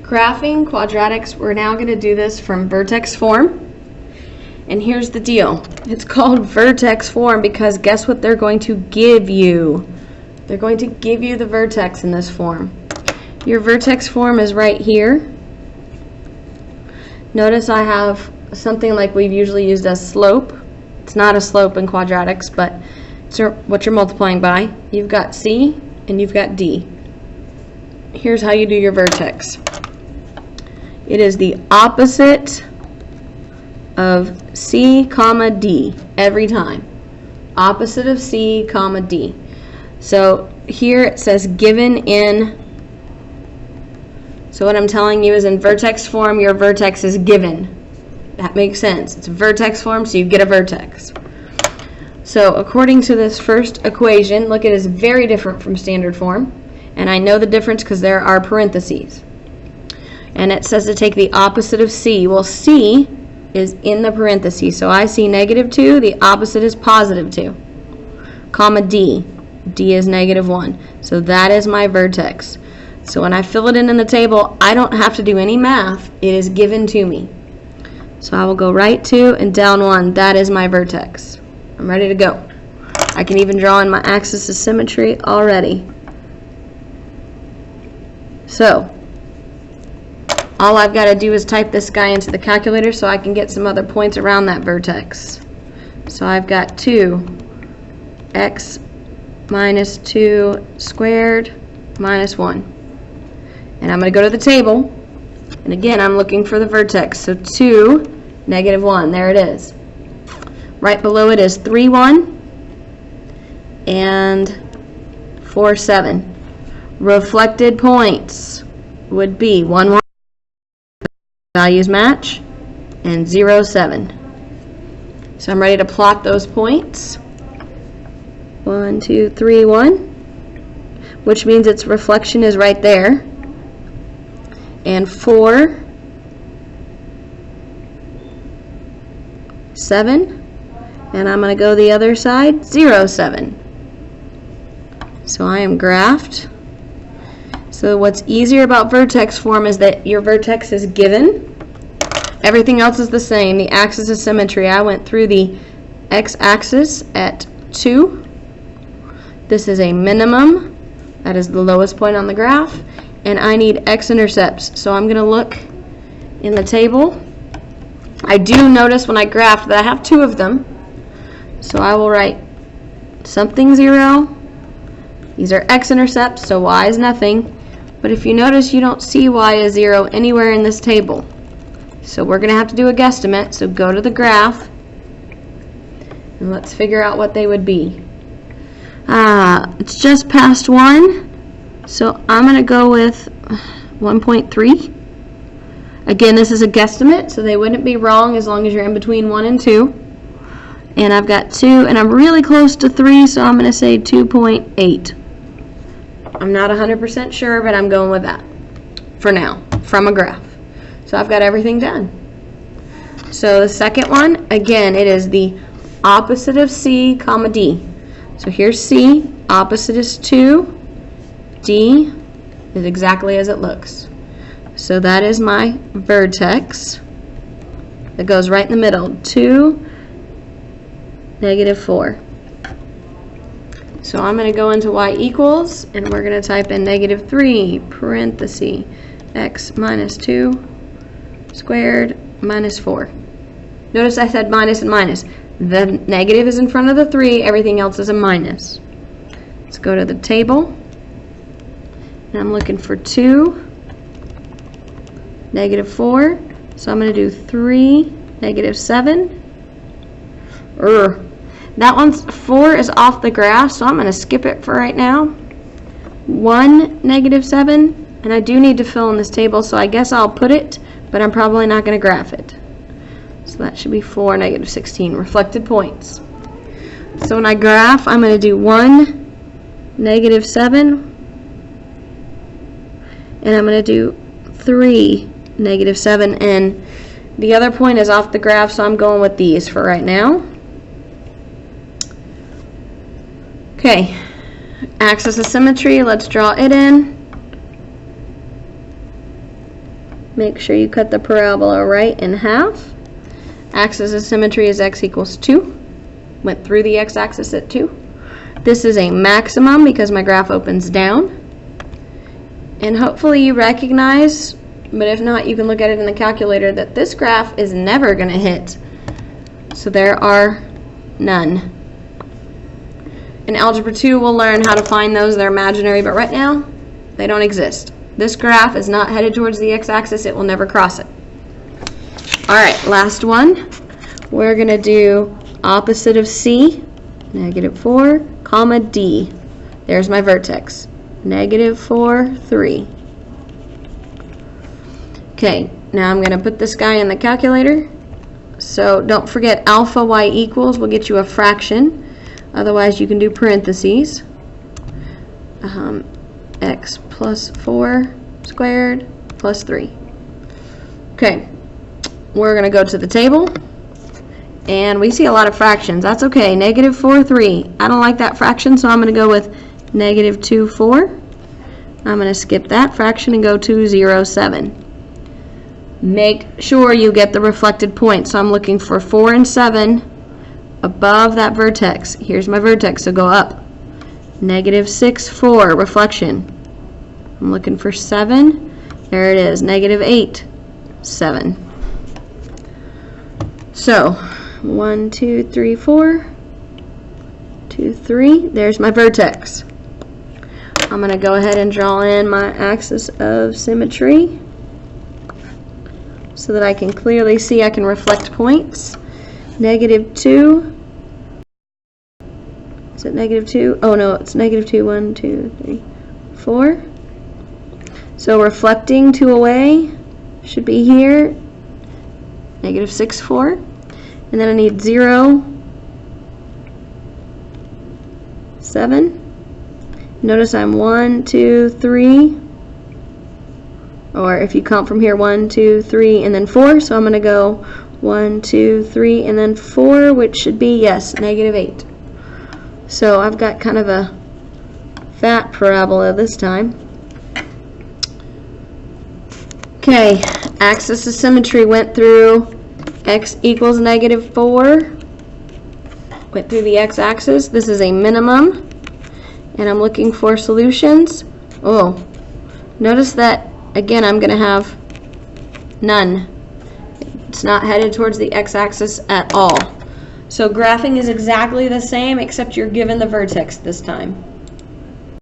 Graphing quadratics, we're now going to do this from vertex form. And here's the deal. It's called vertex form because guess what they're going to give you? They're going to give you the vertex in this form. Your vertex form is right here. Notice I have something like we've usually used as slope. It's not a slope in quadratics, but it's what you're multiplying by. You've got C and you've got D. Here's how you do your vertex. It is the opposite of C, comma, D every time. Opposite of C, comma, D. So here it says given in, so what I'm telling you is in vertex form, your vertex is given. That makes sense. It's vertex form, so you get a vertex. So according to this first equation, look, it is very different from standard form. And I know the difference because there are parentheses. And it says to take the opposite of C. Well, C is in the parentheses. So I see -2, the opposite is +2. Comma D. D is -1. So that is my vertex. So when I fill it in the table, I don't have to do any math. It is given to me. So I will go right 2 and down 1. That is my vertex. I'm ready to go. I can even draw in my axis of symmetry already. So all I've got to do is type this guy into the calculator so I can get some other points around that vertex. So I've got 2x minus 2 squared minus 1. And I'm going to go to the table. And again, I'm looking for the vertex. So 2, -1. There it is. Right below it is 3, 1 and 4, 7. Reflected points would be 1, 1. Values match, and 0, 7. So I'm ready to plot those points. 1, 2, 3, 1, which means its reflection is right there. And 4, 7, and I'm going to go the other side, 0, 7. So I am graphed. So what's easier about vertex form is that your vertex is given. Everything else is the same. The axis of symmetry, I went through the x-axis at 2. This is a minimum. That is the lowest point on the graph. And I need x-intercepts. So I'm going to look in the table. I do notice when I graph that I have 2 of them. So I will write something 0. These are x-intercepts, so y is nothing. But if you notice, you don't see y as 0 anywhere in this table. So we're going to have to do a guesstimate. So go to the graph and let's figure out what they would be. It's just past 1. So I'm going to go with 1.3. Again, this is a guesstimate, so they wouldn't be wrong as long as you're in between 1 and 2. And I've got 2, and I'm really close to 3, so I'm going to say 2.8. I'm not 100% sure, but I'm going with that for now, from a graph. So I've got everything done. So the second one, again, it is the opposite of C, comma D. So here's C, opposite is 2, D is exactly as it looks. So that is my vertex that goes right in the middle, 2, -4. So I'm going to go into y equals, and we're going to type in -3, parenthesis, x minus 2 squared minus 4. Notice I said minus and minus. The negative is in front of the 3, everything else is a minus. Let's go to the table, and I'm looking for 2, -4, so I'm going to do 3, -7. That one's 4 is off the graph, so I'm going to skip it for right now. 1, -7, and I do need to fill in this table, so I guess I'll put it, but I'm probably not going to graph it. So that should be 4, -16, reflected points. So when I graph, I'm going to do 1, -7, and I'm going to do 3, -7, and the other point is off the graph, so I'm going with these for right now. Okay, axis of symmetry, let's draw it in. Make sure you cut the parabola right in half. Axis of symmetry is x equals 2. Went through the x-axis at 2. This is a maximum because my graph opens down. And hopefully you recognize, but if not, you can look at it in the calculator, that this graph is never going to hit. So there are none. In Algebra 2, we'll learn how to find those. They're imaginary, but right now, they don't exist. This graph is not headed towards the x-axis. It will never cross it. All right, last one. We're going to do opposite of C, -4, comma D. There's my vertex. -4, 3. Okay, now I'm going to put this guy in the calculator. So don't forget alpha y equals will get you a fraction. Otherwise you can do parentheses. X plus 4 squared plus 3. Okay, we're going to go to the table. And we see a lot of fractions. That's okay. -4, 3. I don't like that fraction, so I'm going to go with -2, 4. I'm going to skip that fraction and go to 0, 7. Make sure you get the reflected point. So I'm looking for 4 and 7 above that vertex. Here's my vertex, so go up. -6, 4, reflection. I'm looking for 7. There it is, -8, 7. So 1, 2, 3, 4, 2, 3. There's my vertex. I'm going to go ahead and draw in my axis of symmetry so that I can clearly see I can reflect points. -2. Is it -2? Oh no, it's -2, 1, 2, 3, 4. So reflecting 2 away should be here. -6, 4. And then I need 0, 7. Notice I'm 1, 2, 3. Or if you count from here, 1, 2, 3, and then 4. So I'm going to go 1, 2, 3, and then 4, which should be, yes, -8. So I've got kind of a fat parabola this time. Okay, axis of symmetry went through x equals -4. Went through the x-axis. This is a minimum. And I'm looking for solutions. Oh, notice that, again, I'm going to have none. It's not headed towards the x-axis at all. So graphing is exactly the same, except you're given the vertex this time.